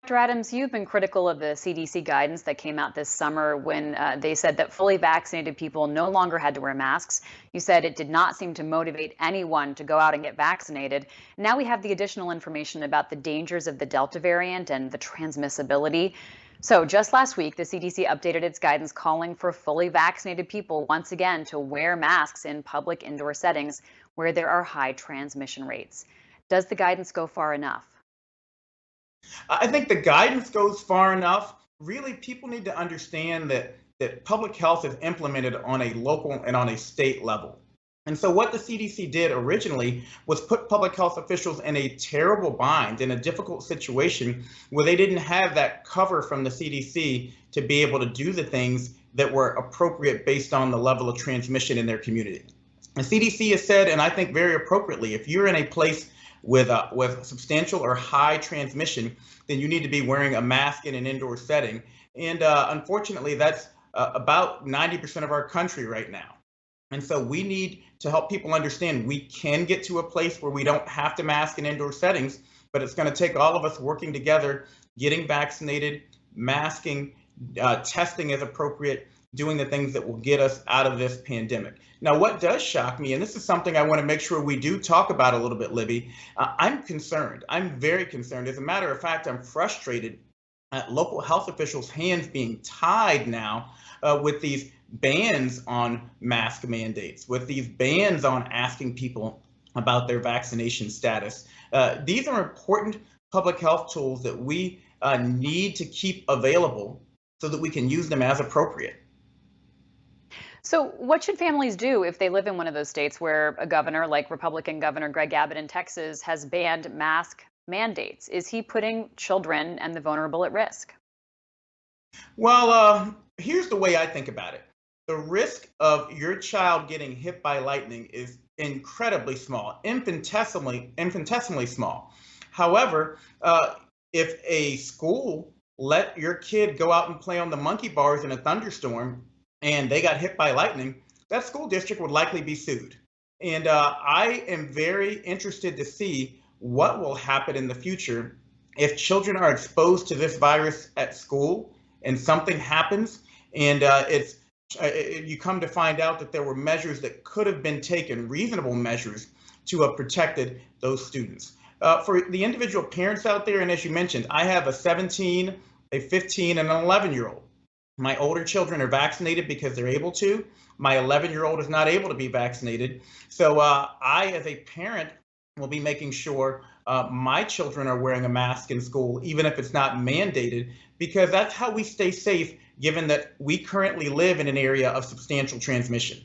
Dr. Adams, you've been critical of the CDC guidance that came out this summer when they said that fully vaccinated people no longer had to wear masks. You said it did not seem to motivate anyone to go out and get vaccinated. Now we have the additional information about the dangers of the Delta variant and the transmissibility. So just last week, the CDC updated its guidance calling for fully vaccinated people once again to wear masks in public indoor settings where there are high transmission rates. Does the guidance go far enough? I think the guidance goes far enough. Really, people need to understand that public health is implemented on a local and on a state level. And so what the CDC did originally was put public health officials in a terrible bind, in a difficult situation where they didn't have that cover from the CDC to be able to do the things that were appropriate based on the level of transmission in their community. The CDC has said, and I think very appropriately, if you're in a place with substantial or high transmission, then you need to be wearing a mask in an indoor setting. And unfortunately, that's about 90% of our country right now. And so we need to help people understand we can get to a place where we don't have to mask in indoor settings, but it's going to take all of us working together, getting vaccinated, masking, testing as appropriate, doing the things that will get us out of this pandemic. Now, what does shock me, and this is something I want to make sure we do talk about a little bit, Libby, I'm concerned. I'm very concerned. As a matter of fact, I'm frustrated at local health officials' hands being tied now with these bans on mask mandates, with these bans on asking people about their vaccination status. These are important public health tools that we need to keep available so that we can use them as appropriate. So, what should families do if they live in one of those states where a governor, like Republican Governor Greg Abbott in Texas, has banned mask mandates? Is he putting children and the vulnerable at risk? Well, here's the way I think about it. The risk of your child getting hit by lightning is incredibly small, infinitesimally small. However, if a school let your kid go out and play on the monkey bars in a thunderstorm and they got hit by lightning, that school district would likely be sued. And I am very interested to see what will happen in the future if children are exposed to this virus at school and something happens and you come to find out that there were measures that could have been taken, reasonable measures, to have protected those students. For the individual parents out there, and as you mentioned, I have a 17, a 15, and an 11-year-old. My older children are vaccinated because they're able to. My 11-year-old is not able to be vaccinated. So I, as a parent, will be making sure my children are wearing a mask in school, even if it's not mandated, because that's how we stay safe, given that we currently live in an area of substantial transmission.